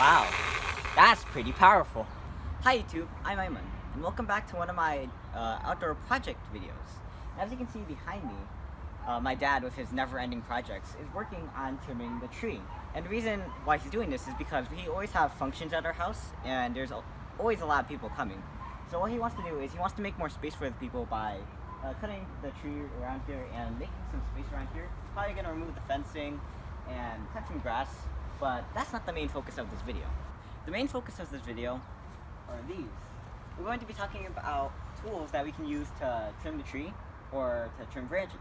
Wow, that's pretty powerful. Hi YouTube, I'm Aiman, and welcome back to one of my outdoor project videos. As you can see behind me, my dad with his never-ending projects is working on trimming the tree. And the reason why he's doing this is because we always have functions at our house, and there's always a lot of people coming. So what he wants to do is he wants to make more space for the people by cutting the tree around here and making some space around here. He's probably going to remove the fencing and cut some grass, but that's not the main focus of this video. The main focus of this video are these. We're going to be talking about tools that we can use to trim the tree or to trim branches.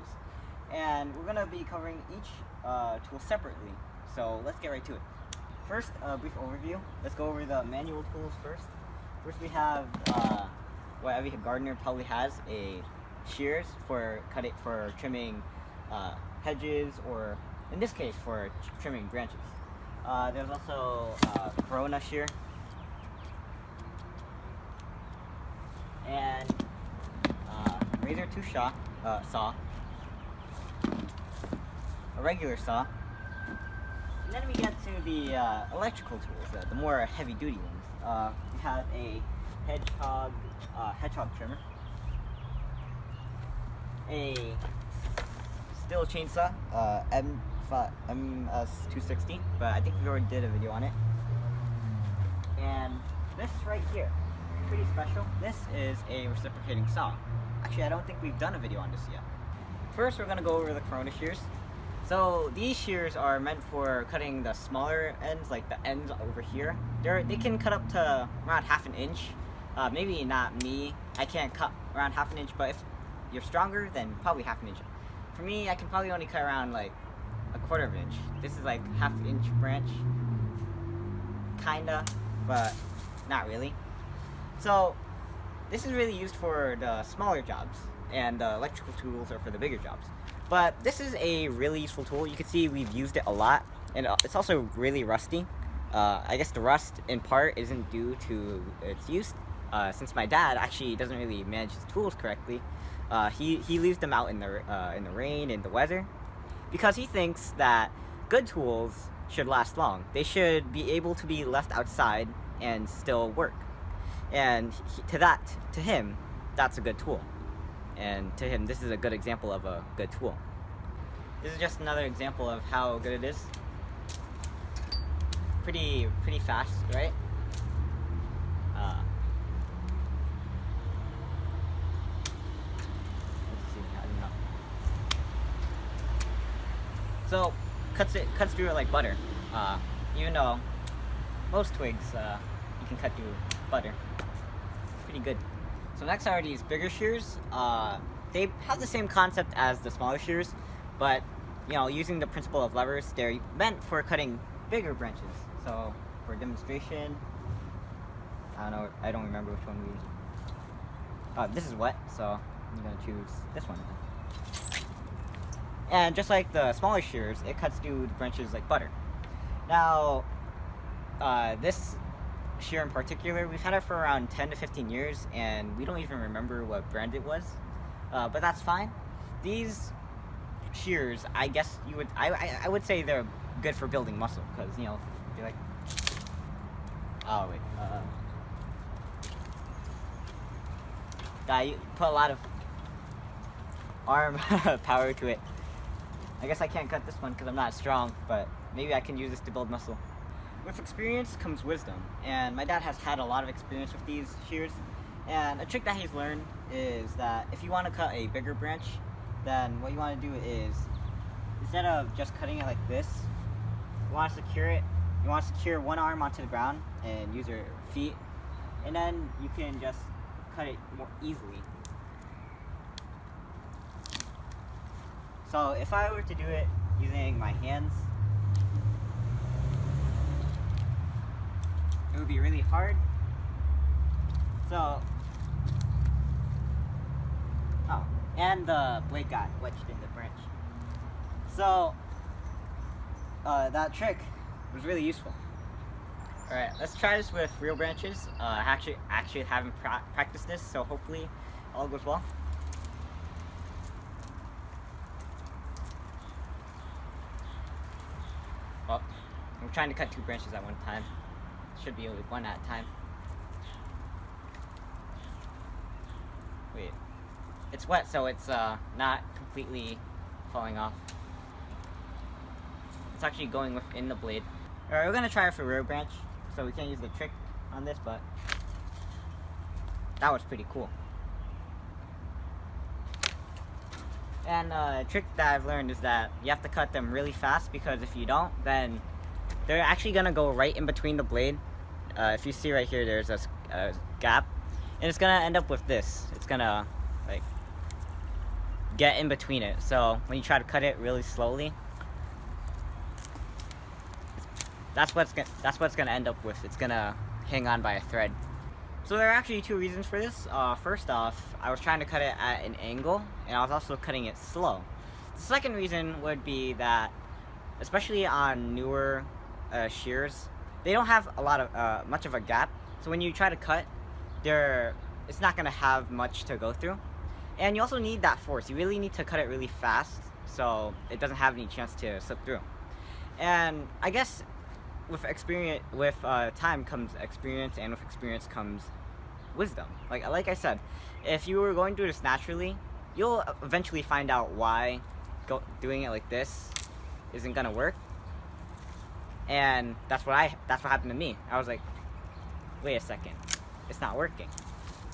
And we're going to be covering each tool separately. So let's get right to it. First, a brief overview. Let's go over the manual tools first. First we have what every gardener probably has, a shears for trimming hedges, or in this case for trimming branches. There's also Corona shear and razor tooth saw, a regular saw, and then we get to the electrical tools, the more heavy-duty ones. We have a hedgehog trimmer, a steel chainsaw, MS260, but I think we already did a video on it. And this right here, pretty special. This is a reciprocating saw. Actually, I don't think we've done a video on this yet. First, we're going to go over the Corona shears. So these shears are meant for cutting the smaller ends, like the ends over here. They can cut up to around ½ inch. Maybe not me. I can't cut around ½ inch, but if you're stronger, then probably ½ inch. For me, I can probably only cut around like ¼ inch. This is like ½ inch branch, kinda, but not really. So this is really used for the smaller jobs, and the electrical tools are for the bigger jobs. But this is a really useful tool. You can see we've used it a lot, and it's also really rusty. I guess the rust in part isn't due to its use, since my dad actually doesn't really manage his tools correctly. He leaves them out in the rain and the weather, because he thinks that good tools should last long. They should be able to be left outside and still work. And to him, that's a good tool. And to him, this is a good example of a good tool. This is just another example of how good it is. Pretty fast, right? Let's see, I don't know. So cuts through it like butter. Even though most twigs you can cut through butter. Pretty good. So next are these bigger shears. They have the same concept as the smaller shears, but using the principle of levers, they're meant for cutting bigger branches. So for demonstration, I don't remember which one we used. This is wet, so I'm gonna choose this one. And just like the smaller shears, it cuts through the branches like butter. Now, this shear in particular, we've had it for around 10 to 15 years, and we don't even remember what brand it was, but that's fine. These shears, I guess I would say they're good for building muscle, because you're like, oh wait, you put a lot of arm power to it. I guess I can't cut this one because I'm not strong, but maybe I can use this to build muscle. With experience comes wisdom, and my dad has had a lot of experience with these shears. And a trick that he's learned is that if you want to cut a bigger branch, then what you want to do is, instead of just cutting it like this, you want to secure it. You want to secure one arm onto the ground and use your feet, and then you can just cut it more easily. So if I were to do it using my hands, it would be really hard. So, and the blade got wedged in the branch. So, that trick was really useful. Alright, let's try this with real branches. I actually haven't practiced this, so hopefully all goes well. Well, I'm trying to cut 2 branches at one time. should be like one at a time. Wait, it's wet, so it's not completely falling off. It's actually going within the blade. Alright, we're gonna try it for rear branch, so we can't use the trick on this, but that was pretty cool. And a trick that I've learned is that you have to cut them really fast, because if you don't, then they're actually gonna go right in between the blade. If you see right here, there's a gap, and it's gonna end up with this. It's gonna like get in between it. So when you try to cut it really slowly, that's what's gonna end up with. It's gonna hang on by a thread. So there are actually two reasons for this. First off, I was trying to cut it at an angle, and I was also cutting it slow. The second reason would be that, especially on newer shears, they don't have a lot of much of a gap. So when you try to cut, it's not gonna have much to go through. And you also need that force. You really need to cut it really fast, so it doesn't have any chance to slip through. And I guess with time comes experience, and with experience comes wisdom. Like I said, if you were going through this naturally, you'll eventually find out why doing it like this isn't gonna work. And that's what happened to me. I was like, wait a second, it's not working.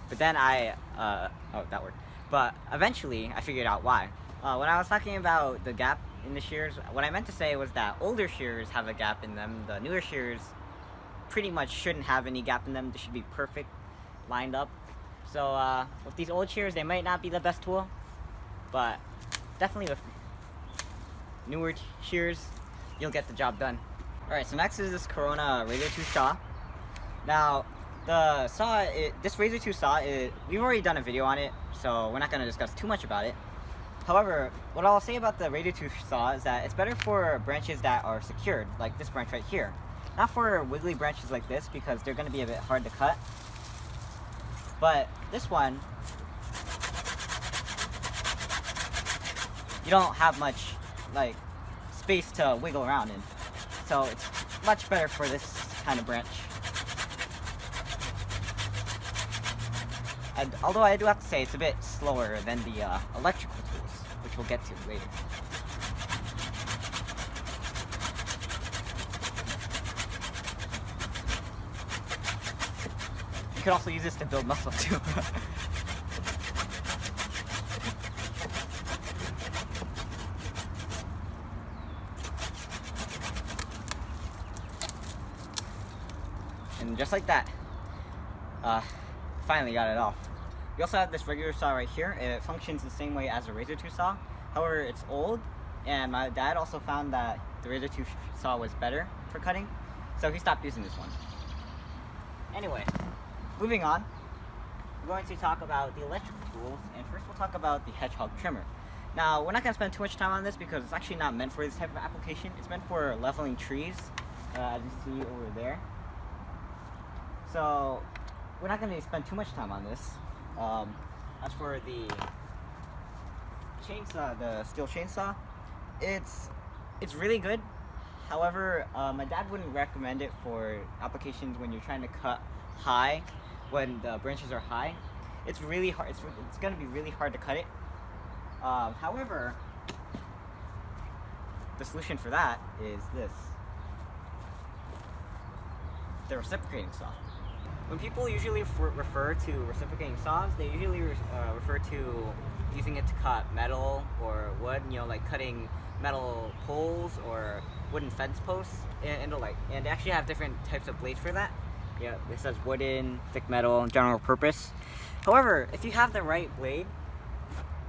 But then oh, that worked. But eventually I figured out why. When I was talking about the gap in the shears, what I meant to say was that older shears have a gap in them. The newer shears pretty much shouldn't have any gap in them. They should be perfect, lined up. So with these old shears, they might not be the best tool, but definitely with newer shears, you'll get the job done. Alright, so next is this Corona Razor Tooth Saw. Now, the saw, this Razor Tooth Saw, we've already done a video on it, so we're not going to discuss too much about it. However, what I'll say about the Razor Tooth Saw is that it's better for branches that are secured, like this branch right here. Not for wiggly branches like this, because they're going to be a bit hard to cut. But this one, you don't have much space to wiggle around in. So it's much better for this kind of branch. And although I do have to say it's a bit slower than the electrical tools, which we'll get to later. You could also use this to build muscle too. And just like that, finally got it off. We also have this regular saw right here. It functions the same way as a Razor Tooth Saw. However, it's old, and my dad also found that the Razor Tooth Saw was better for cutting, so he stopped using this one. Anyway, moving on, we're going to talk about the electrical tools, and first we'll talk about the hedgehog trimmer. Now, we're not going to spend too much time on this because it's actually not meant for this type of application. It's meant for leveling trees, as you see over there. So, we're not going to spend too much time on this. As for the chainsaw, the steel chainsaw, it's really good. However, my dad wouldn't recommend it for applications when you're trying to cut high, when the branches are high. It's really hard. It's going to be really hard to cut it. However, the solution for that is this: the reciprocating saw. When people usually refer to reciprocating saws, they usually refer to using it to cut metal or wood, like cutting metal poles or wooden fence posts, and they actually have different types of blades for that. Yeah, it says wooden, thick metal, general purpose. However, if you have the right blade,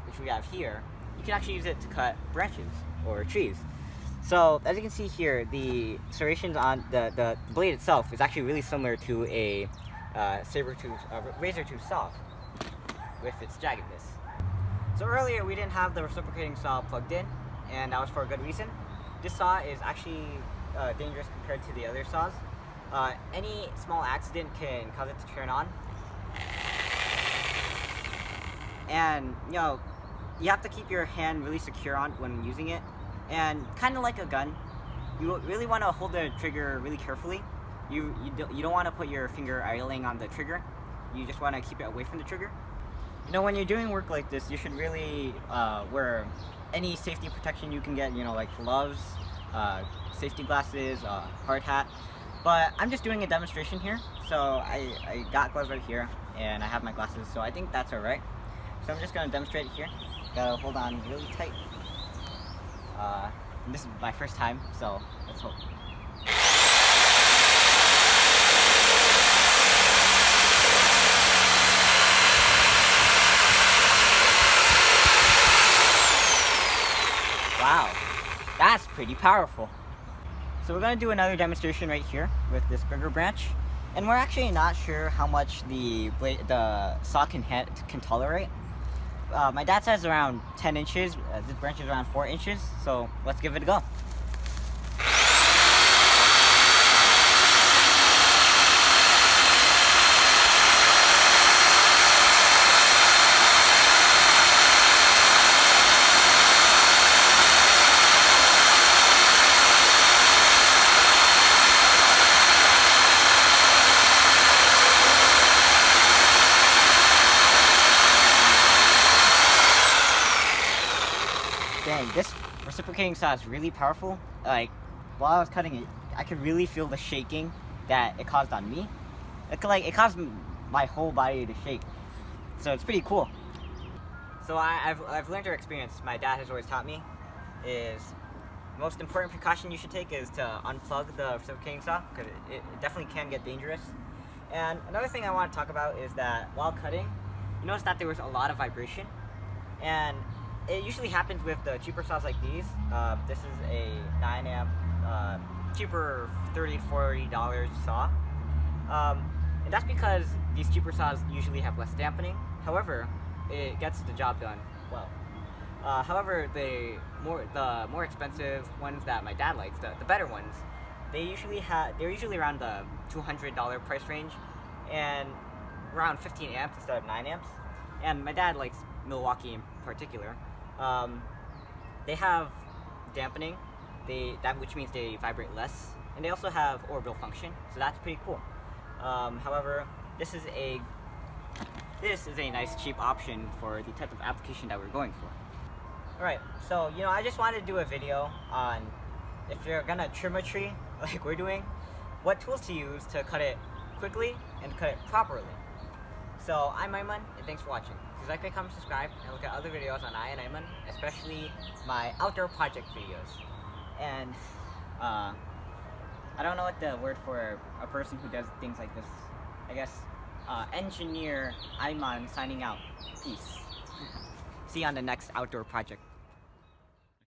which we have here, you can actually use it to cut branches or trees. So as you can see here, the serrations on the blade itself is actually really similar to a razor tooth saw with its jaggedness. So earlier we didn't have the reciprocating saw plugged in, and that was for a good reason. This saw is actually dangerous compared to the other saws. Any small accident can cause it to turn on, and you have to keep your hand really secure on when using it, and kind of like a gun, you really want to hold the trigger really carefully. you don't want to put your finger idling on the trigger. You just want to keep it away from the trigger. You know, when you're doing work like this, you should really wear any safety protection you can get. You know, like gloves, safety glasses, hard hat. But I'm just doing a demonstration here, so I got gloves right here, and I have my glasses, so I think that's alright. So I'm just gonna demonstrate it here. Gotta hold on really tight. And this is my first time, so let's hope. Wow, that's pretty powerful. So we're going to do another demonstration right here with this bigger branch, and we're actually not sure how much the saw can tolerate. My dad says around 10 inches, this branch is around 4 inches, so let's give it a go. Dang, this reciprocating saw is really powerful. Like, while I was cutting it, I could really feel the shaking that it caused on me. It caused my whole body to shake. So it's pretty cool. So I've learned through experience. My dad has always taught me is the most important precaution you should take is to unplug the reciprocating saw, because it definitely can get dangerous. And another thing I want to talk about is that while cutting, you notice that there was a lot of vibration, and it usually happens with the cheaper saws like these. This is a 9 amp, cheaper $30 to $40 saw. And that's because these cheaper saws usually have less dampening. However, it gets the job done well. However, the more expensive ones that my dad likes, the better ones, they're usually around the $200 price range, and around 15 amps instead of 9 amps. And my dad likes Milwaukee in particular. They have dampening, which means they vibrate less, and they also have orbital function, so that's pretty cool. However, this is a nice cheap option for the type of application that we're going for. Alright, so I just wanted to do a video on if you're gonna trim a tree like we're doing, what tools to use to cut it quickly and cut it properly. So I'm Aiman, and thanks for watching. Please like, rate, comment, subscribe, and look at other videos on EYeOnAiman, especially my outdoor project videos. And I don't know what the word for a person who does things like this. I guess engineer Aiman signing out. Peace. See you on the next outdoor project.